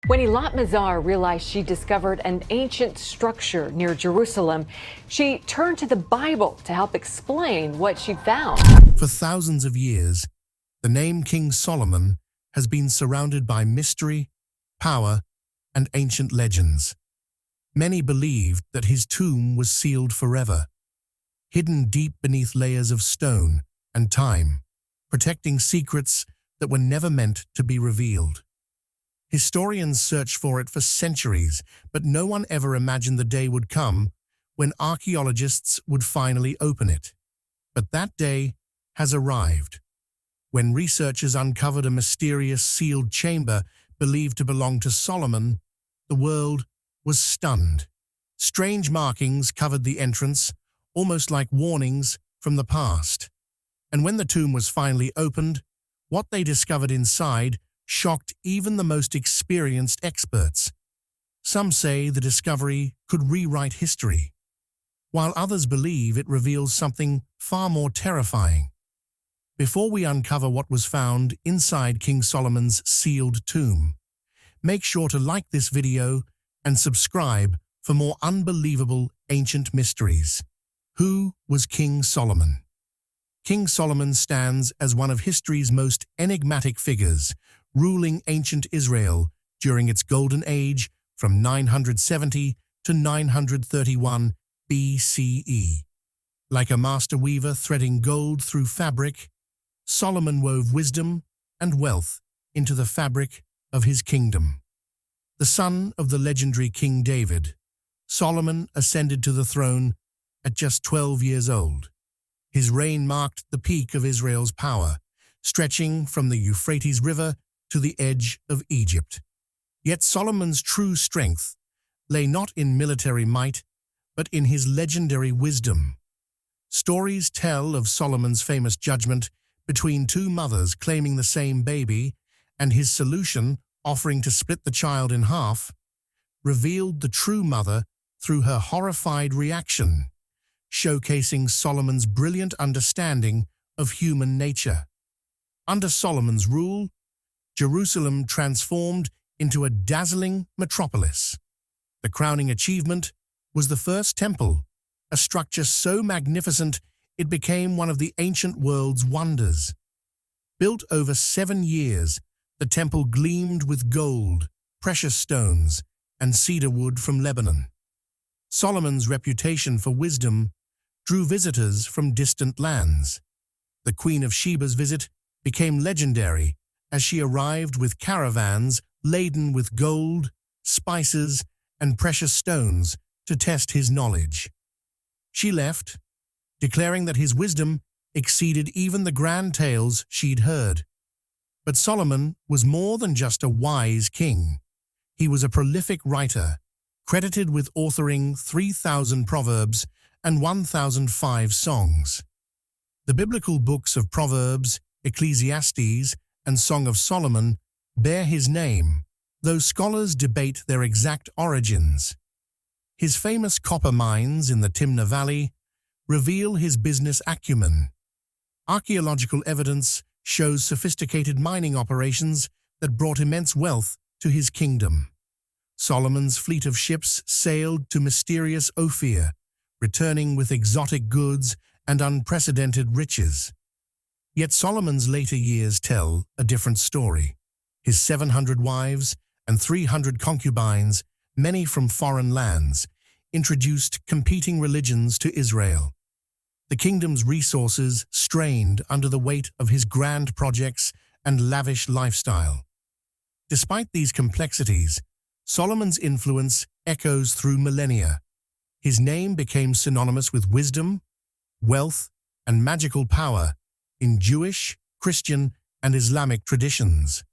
When Eilat Mazar realized she discovered an ancient structure near Jerusalem, she turned to the Bible to help explain what she found. For thousands of years, the name King Solomon has been surrounded by mystery, power, and ancient legends. Many believed that his tomb was sealed forever, hidden deep beneath layers of stone and time, protecting secrets that were never meant to be revealed. Historians searched for it for centuries, but no one ever imagined the day would come when archaeologists would finally open it. But that day has arrived, when researchers uncovered a mysterious sealed chamber believed to belong to Solomon. The world was stunned. Strange markings covered the entrance, almost like warnings from the past. And when the tomb was finally opened, what they discovered inside shocked even the most experienced experts. Some say the discovery could rewrite history, while others believe it reveals something far more terrifying. Before we uncover what was found inside King Solomon's sealed tomb, make sure to like this video and subscribe for more unbelievable ancient mysteries. Who was King Solomon? King Solomon stands as one of history's most enigmatic figures, ruling ancient Israel during its golden age from 970 to 931 BCE. Like a master weaver threading gold through fabric, Solomon wove wisdom and wealth into the fabric of his kingdom. The son of the legendary King David, Solomon ascended to the throne at just 12 years old. His reign marked the peak of Israel's power, stretching from the Euphrates River to the edge of Egypt. Yet Solomon's true strength lay not in military might, but in his legendary wisdom. Stories tell of Solomon's famous judgment between two mothers claiming the same baby, and his solution, offering to split the child in half, revealed the true mother through her horrified reaction, showcasing Solomon's brilliant understanding of human nature. Under Solomon's rule, Jerusalem transformed into a dazzling metropolis. The crowning achievement was the first temple, a structure so magnificent it became one of the ancient world's wonders. Built over 7 years, the temple gleamed with gold, precious stones, and cedar wood from Lebanon. Solomon's reputation for wisdom drew visitors from distant lands. The Queen of Sheba's visit became legendary as she arrived with caravans laden with gold, spices, and precious stones to test his knowledge. She left, declaring that his wisdom exceeded even the grand tales she'd heard. But Solomon was more than just a wise king. He was a prolific writer, credited with authoring 3,000 proverbs and 1,005 songs. The biblical books of Proverbs, Ecclesiastes, and Song of Solomon bear his name, though scholars debate their exact origins. His famous copper mines in the Timna Valley reveal his business acumen. Archaeological evidence shows sophisticated mining operations that brought immense wealth to his kingdom. Solomon's fleet of ships sailed to mysterious Ophir, returning with exotic goods and unprecedented riches. Yet Solomon's later years tell a different story. His 700 wives and 300 concubines, many from foreign lands, introduced competing religions to Israel. The kingdom's resources strained under the weight of his grand projects and lavish lifestyle. Despite these complexities, Solomon's influence echoes through millennia. His name became synonymous with wisdom, wealth, and magical power in Jewish, Christian, and Islamic traditions.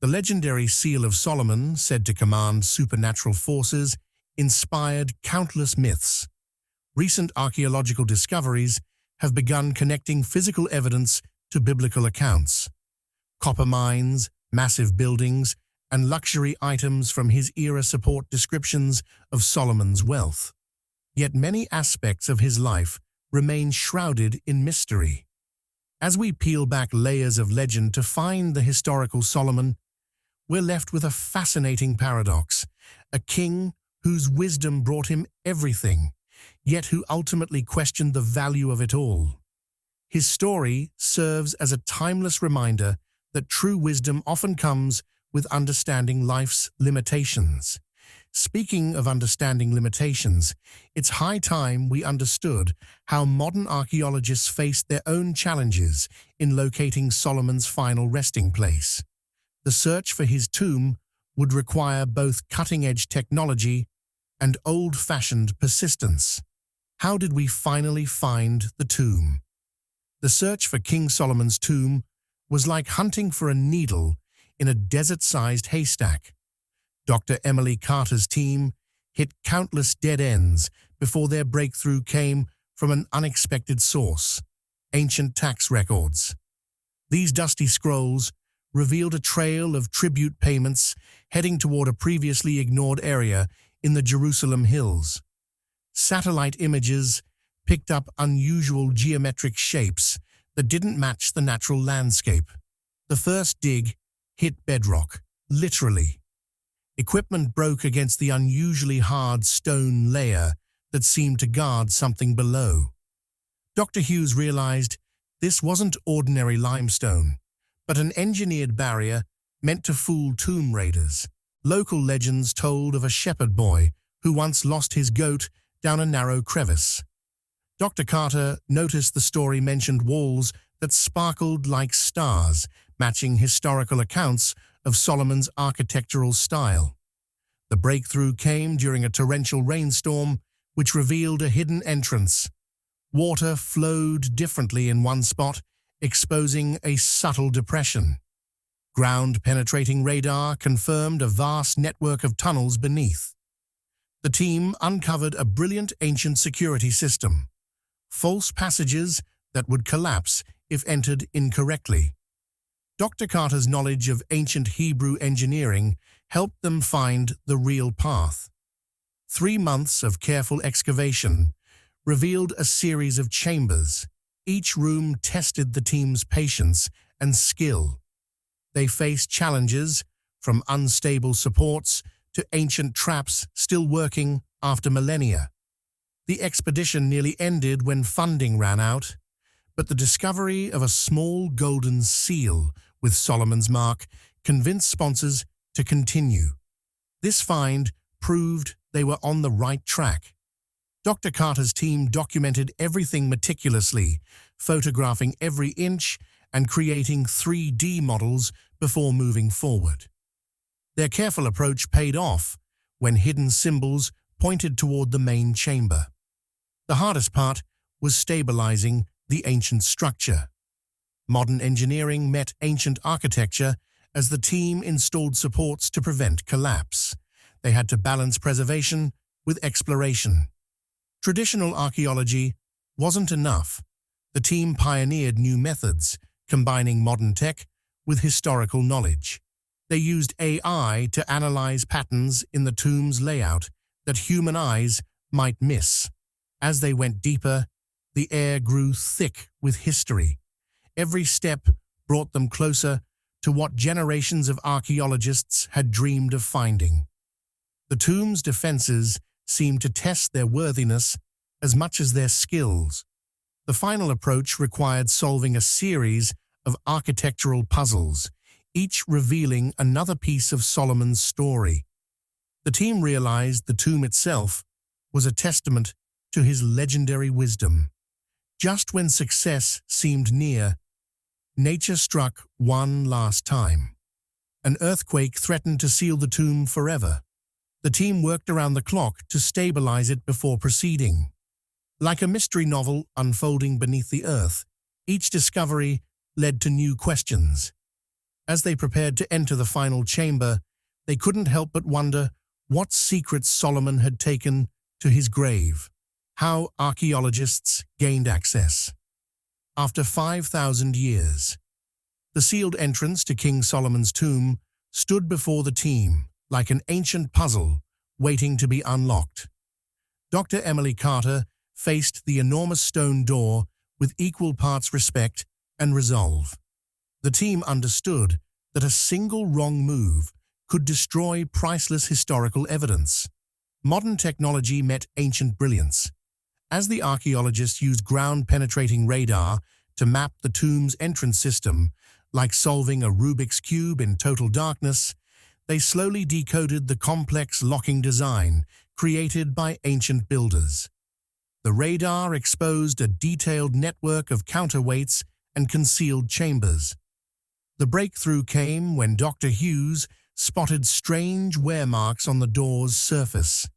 The legendary Seal of Solomon, said to command supernatural forces, inspired countless myths. Recent archaeological discoveries have begun connecting physical evidence to biblical accounts. Copper mines, massive buildings, and luxury items from his era support descriptions of Solomon's wealth. Yet many aspects of his life remain shrouded in mystery. As we peel back layers of legend to find the historical Solomon, we're left with a fascinating paradox: a king whose wisdom brought him everything, yet who ultimately questioned the value of it all. His story serves as a timeless reminder that true wisdom often comes with understanding life's limitations. Speaking of understanding limitations, it's high time we understood how modern archaeologists faced their own challenges in locating Solomon's final resting place. The search for his tomb would require both cutting-edge technology and old-fashioned persistence. How did we finally find the tomb? The search for King Solomon's tomb was like hunting for a needle in a desert-sized haystack. Dr. Emily Carter's team hit countless dead ends before their breakthrough came from an unexpected source: ancient tax records. These dusty scrolls revealed a trail of tribute payments heading toward a previously ignored area in the Jerusalem hills. Satellite images picked up unusual geometric shapes that didn't match the natural landscape. The first dig hit bedrock, literally. Equipment broke against the unusually hard stone layer that seemed to guard something below. Dr. Hughes realized this wasn't ordinary limestone, but an engineered barrier meant to fool tomb raiders. Local legends told of a shepherd boy who once lost his goat down a narrow crevice. Dr. Carter noticed the story mentioned walls that sparkled like stars, matching historical accounts of Solomon's architectural style. The breakthrough came during a torrential rainstorm, which revealed a hidden entrance. Water flowed differently in one spot, exposing a subtle depression. Ground-penetrating radar confirmed a vast network of tunnels beneath. The team uncovered a brilliant ancient security system: false passages that would collapse if entered incorrectly. Dr. Carter's knowledge of ancient Hebrew engineering helped them find the real path. 3 months of careful excavation revealed a series of chambers. Each room tested the team's patience and skill. They faced challenges, from unstable supports to ancient traps still working after millennia. The expedition nearly ended when funding ran out, but the discovery of a small golden seal with Solomon's mark convinced sponsors to continue. This find proved they were on the right track. Dr. Carter's team documented everything meticulously, photographing every inch and creating 3D models before moving forward. Their careful approach paid off when hidden symbols pointed toward the main chamber. The hardest part was stabilizing the ancient structure. Modern engineering met ancient architecture as the team installed supports to prevent collapse. They had to balance preservation with exploration. Traditional archaeology wasn't enough. The team pioneered new methods, combining modern tech with historical knowledge. They used AI to analyze patterns in the tomb's layout that human eyes might miss. As they went deeper, the air grew thick with history. Every step brought them closer to what generations of archaeologists had dreamed of finding. The tomb's defenses seemed to test their worthiness as much as their skills. The final approach required solving a series of architectural puzzles, each revealing another piece of Solomon's story. The team realized the tomb itself was a testament to his legendary wisdom. Just when success seemed near, nature struck one last time. An earthquake threatened to seal the tomb forever. The team worked around the clock to stabilize it before proceeding. Like a mystery novel unfolding beneath the earth, each discovery led to new questions. As they prepared to enter the final chamber, they couldn't help but wonder what secrets Solomon had taken to his grave. How archaeologists gained access. After 5,000 years, the sealed entrance to King Solomon's tomb stood before the team like an ancient puzzle waiting to be unlocked. Dr. Emily Carter faced the enormous stone door with equal parts respect and resolve. The team understood that a single wrong move could destroy priceless historical evidence. Modern technology met ancient brilliance. As the archaeologists used ground-penetrating radar to map the tomb's entrance system, like solving a Rubik's Cube in total darkness, they slowly decoded the complex locking design created by ancient builders. The radar exposed a detailed network of counterweights and concealed chambers. The breakthrough came when Dr. Hughes spotted strange wear marks on the door's surface.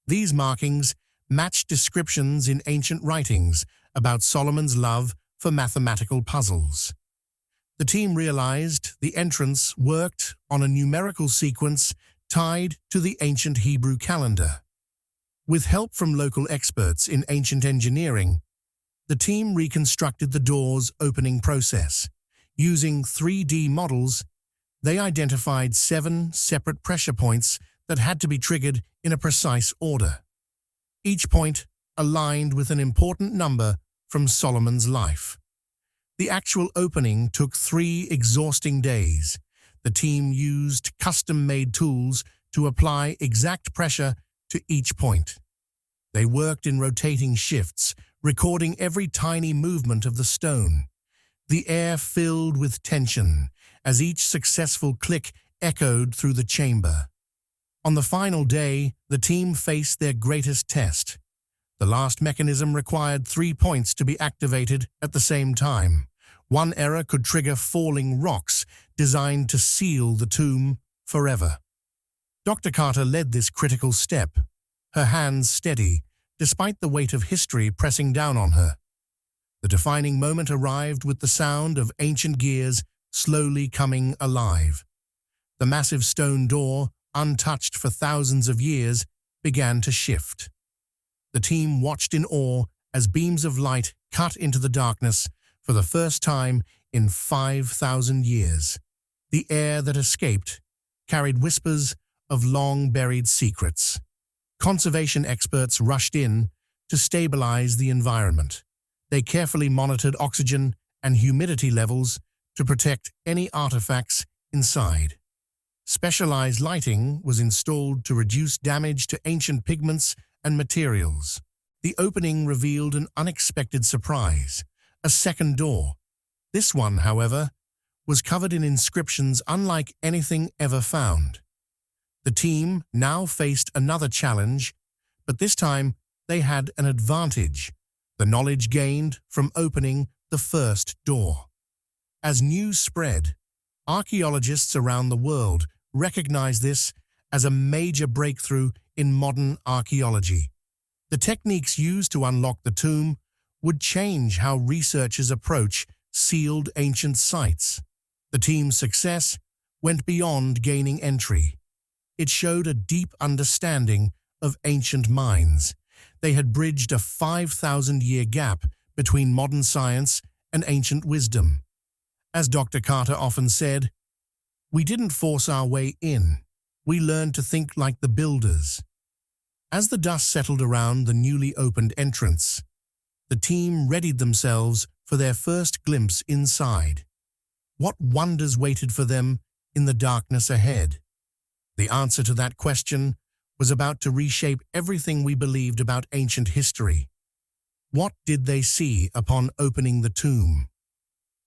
These markings matched descriptions in ancient writings about Solomon's love for mathematical puzzles. The team realized the entrance worked on a numerical sequence tied to the ancient Hebrew calendar. With help from local experts in ancient engineering, the team reconstructed the door's opening process. Using 3D models, they identified 7 separate pressure points that had to be triggered in a precise order. Each point aligned with an important number from Solomon's life. The actual opening took 3 exhausting days. The team used custom-made tools to apply exact pressure to each point. They worked in rotating shifts, recording every tiny movement of the stone. The air filled with tension as each successful click echoed through the chamber. On the final day, the team faced their greatest test. The last mechanism required 3 points to be activated at the same time. One error could trigger falling rocks designed to seal the tomb forever. Dr. Carter led this critical step, her hands steady, despite the weight of history pressing down on her. The defining moment arrived with the sound of ancient gears slowly coming alive. The massive stone door, untouched for thousands of years, began to shift. The team watched in awe as beams of light cut into the darkness for the first time in 5,000 years. The air that escaped carried whispers of long-buried secrets. Conservation experts rushed in to stabilize the environment. They carefully monitored oxygen and humidity levels to protect any artifacts inside. Specialized lighting was installed to reduce damage to ancient pigments and materials. The opening revealed an unexpected surprise, a second door. This one, however, was covered in inscriptions unlike anything ever found. The team now faced another challenge, but this time they had an advantage, the knowledge gained from opening the first door. As news spread, archaeologists around the world recognized this as a major breakthrough in modern archaeology. The techniques used to unlock the tomb would change how researchers approach sealed ancient sites. The team's success went beyond gaining entry. It showed a deep understanding of ancient minds. They had bridged a 5,000-year gap between modern science and ancient wisdom. As Dr. Carter often said, "We didn't force our way in. We learned to think like the builders." As the dust settled around the newly opened entrance, the team readied themselves for their first glimpse inside. What wonders waited for them in the darkness ahead? The answer to that question was about to reshape everything we believed about ancient history. What did they see upon opening the tomb?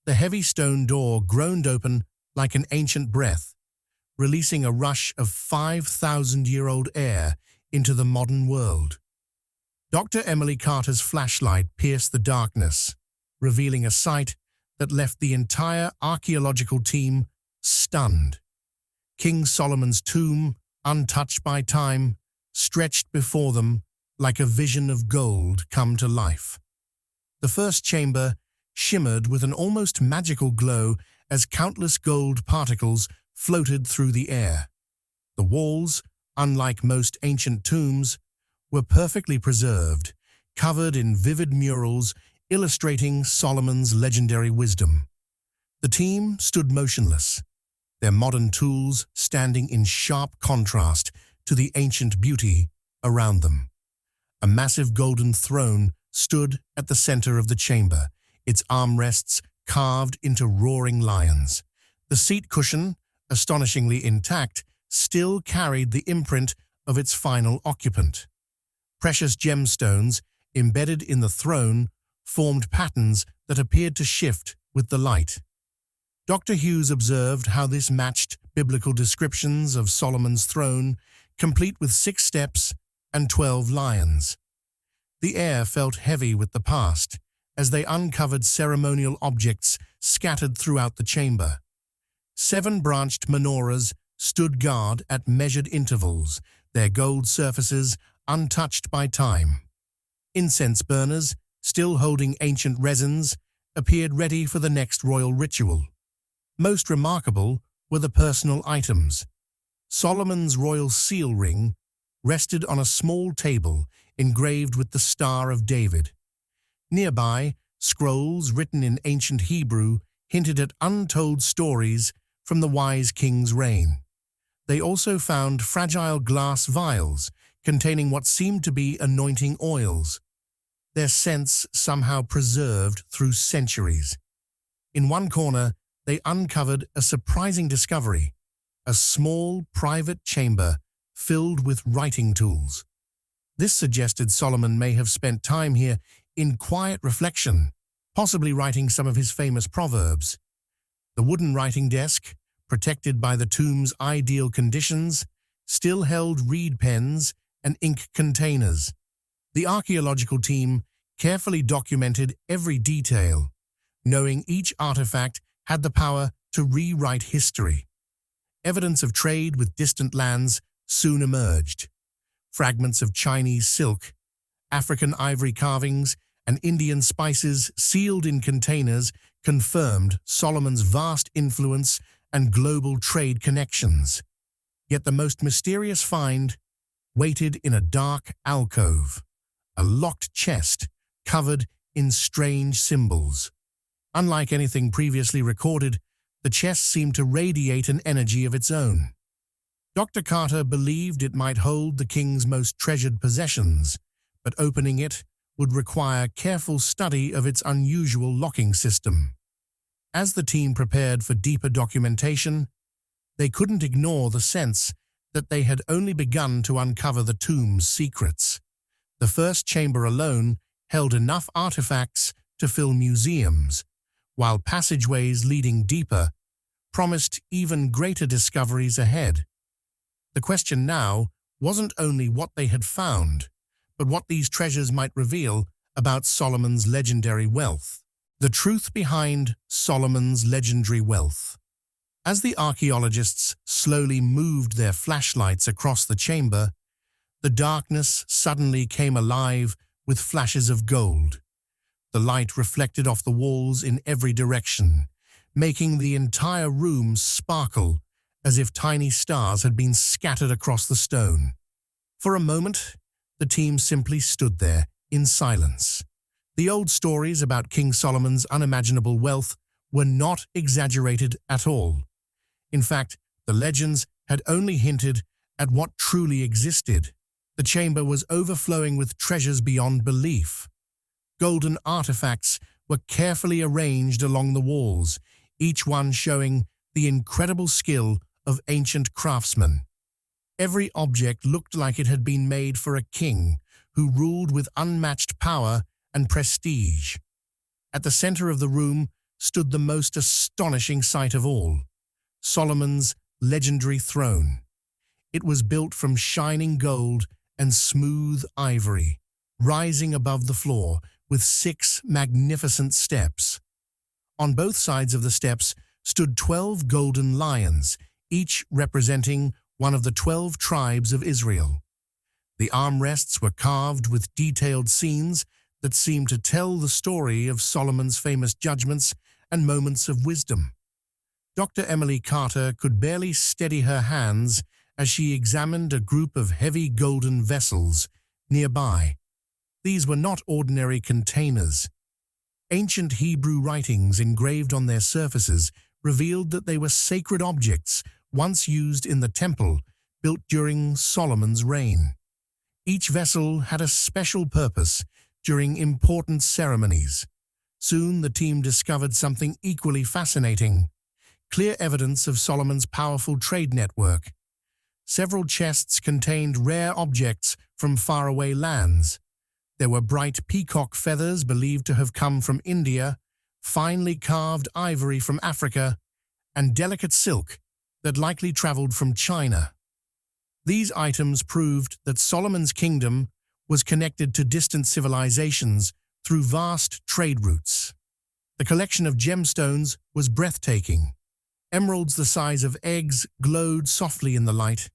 The heavy stone door groaned open like an ancient breath, releasing a rush of 5,000-year-old air into the modern world. Dr. Emily Carter's flashlight pierced the darkness, revealing a sight that left the entire archaeological team stunned. King Solomon's tomb, untouched by time, stretched before them like a vision of gold come to life. The first chamber shimmered with an almost magical glow as countless gold particles floated through the air. The walls, unlike most ancient tombs, were perfectly preserved, covered in vivid murals illustrating Solomon's legendary wisdom. The team stood motionless, their modern tools standing in sharp contrast to the ancient beauty around them. A massive golden throne stood at the center of the chamber, its armrests carved into roaring lions. The seat cushion, astonishingly intact, still carried the imprint of its final occupant. Precious gemstones, embedded in the throne, formed patterns that appeared to shift with the light. Dr. Hughes observed how this matched biblical descriptions of Solomon's throne, complete with 6 steps and 12 lions. The air felt heavy with the past, as they uncovered ceremonial objects scattered throughout the chamber. 7 branched menorahs stood guard at measured intervals, their gold surfaces untouched by time. Incense burners, still holding ancient resins, appeared ready for the next royal ritual. Most remarkable were the personal items. Solomon's royal seal ring rested on a small table engraved with the Star of David. Nearby, scrolls written in ancient Hebrew hinted at untold stories from the wise king's reign. They also found fragile glass vials containing what seemed to be anointing oils, their scents somehow preserved through centuries. In one corner, they uncovered a surprising discovery, a small private chamber filled with writing tools. This suggested Solomon may have spent time here in quiet reflection, possibly writing some of his famous proverbs. The wooden writing desk, protected by the tomb's ideal conditions, still held reed pens and ink containers. The archaeological team carefully documented every detail, knowing each artifact had the power to rewrite history. Evidence of trade with distant lands soon emerged. Fragments of Chinese silk, African ivory carvings, and Indian spices sealed in containers confirmed Solomon's vast influence and global trade connections. Yet the most mysterious find waited in a dark alcove, a locked chest covered in strange symbols. Unlike anything previously recorded, the chest seemed to radiate an energy of its own. Dr. Carter believed it might hold the king's most treasured possessions, but opening it would require careful study of its unusual locking system. As the team prepared for deeper documentation, they couldn't ignore the sense that they had only begun to uncover the tomb's secrets. The first chamber alone held enough artifacts to fill museums, while passageways leading deeper promised even greater discoveries ahead. The question now wasn't only what they had found, but what these treasures might reveal about Solomon's legendary wealth. The truth behind Solomon's legendary wealth. As the archaeologists slowly moved their flashlights across the chamber, the darkness suddenly came alive with flashes of gold. The light reflected off the walls in every direction, making the entire room sparkle as if tiny stars had been scattered across the stone. For a moment, the team simply stood there in silence. The old stories about King Solomon's unimaginable wealth were not exaggerated at all. In fact, the legends had only hinted at what truly existed. The chamber was overflowing with treasures beyond belief. Golden artifacts were carefully arranged along the walls, each one showing the incredible skill of ancient craftsmen. Every object looked like it had been made for a king who ruled with unmatched power and prestige. At the center of the room stood the most astonishing sight of all, Solomon's legendary throne. It was built from shining gold and smooth ivory, rising above the floor with 6 magnificent steps. On both sides of the steps stood 12 golden lions, each representing one of the 12 tribes of Israel. The armrests were carved with detailed scenes that seemed to tell the story of Solomon's famous judgments and moments of wisdom. Dr. Emily Carter could barely steady her hands as she examined a group of heavy golden vessels nearby. These were not ordinary containers. Ancient Hebrew writings engraved on their surfaces revealed that they were sacred objects once used in the temple built during Solomon's reign. Each vessel had a special purpose during important ceremonies. Soon the team discovered something equally fascinating. clear evidence of Solomon's powerful trade network. Several chests contained rare objects from faraway lands. There were bright peacock feathers believed to have come from India, finely carved ivory from Africa, and delicate silk that likely traveled from China. These items proved that Solomon's kingdom was connected to distant civilizations through vast trade routes. The collection of gemstones was breathtaking. Emeralds the size of eggs glowed softly in the light.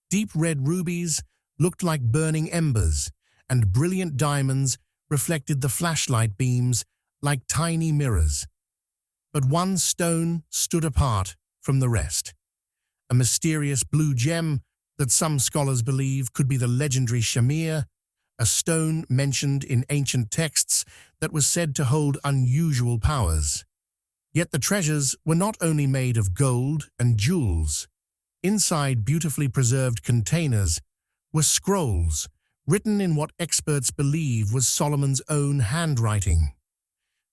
Deep red rubies looked like burning embers, and brilliant diamonds reflected the flashlight beams like tiny mirrors. But one stone stood apart from the rest. A mysterious blue gem that some scholars believe could be the legendary shamir, a stone mentioned in ancient texts that was said to hold unusual powers. Yet the treasures were not only made of gold and jewels. Inside beautifully preserved containers were scrolls written in what experts believe was Solomon's own handwriting.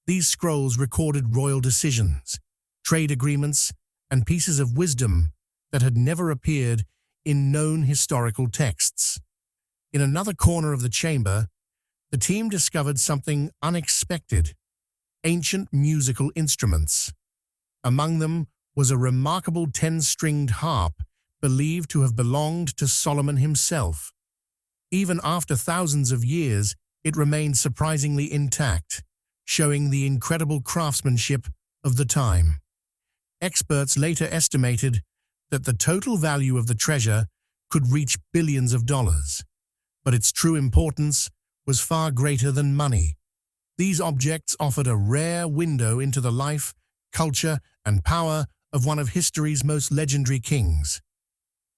These scrolls recorded royal decisions, trade agreements, and pieces of wisdom that had never appeared in known historical texts. In another corner of the chamber, the team discovered something unexpected: ancient musical instruments. Among them was a remarkable 10-stringed harp believed to have belonged to Solomon himself. Even after thousands of years, it remained surprisingly intact, showing the incredible craftsmanship of the time. Experts later estimated that the total value of the treasure could reach billions of dollars, but its true importance was far greater than money. These objects offered a rare window into the life, culture, and power of one of history's most legendary kings.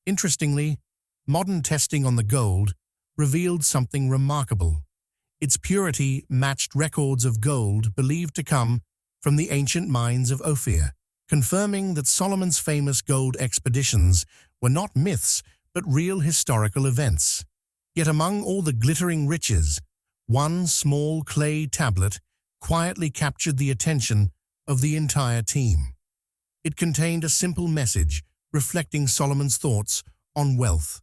Interestingly, modern testing on the gold revealed something remarkable. Its purity matched records of gold believed to come from the ancient mines of Ophir, confirming that Solomon's famous gold expeditions were not myths but real historical events. Yet among all the glittering riches, one small clay tablet quietly captured the attention of the entire team. It contained a simple message reflecting Solomon's thoughts on wealth,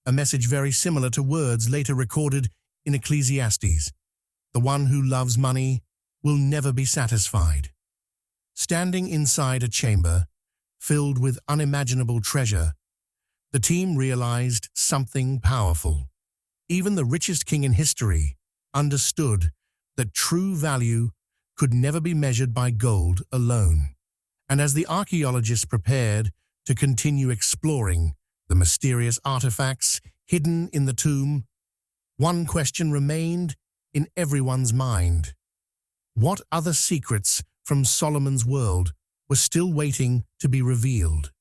a message very similar to words later recorded in Ecclesiastes: "The one who loves money will never be satisfied." Standing inside a chamber filled with unimaginable treasure, the team realized something powerful. Even the richest king in history understood that true value could never be measured by gold alone. And as the archaeologists prepared to continue exploring the mysterious artifacts hidden in the tomb, one question remained in everyone's mind: what other secrets from Solomon's world were still waiting to be revealed?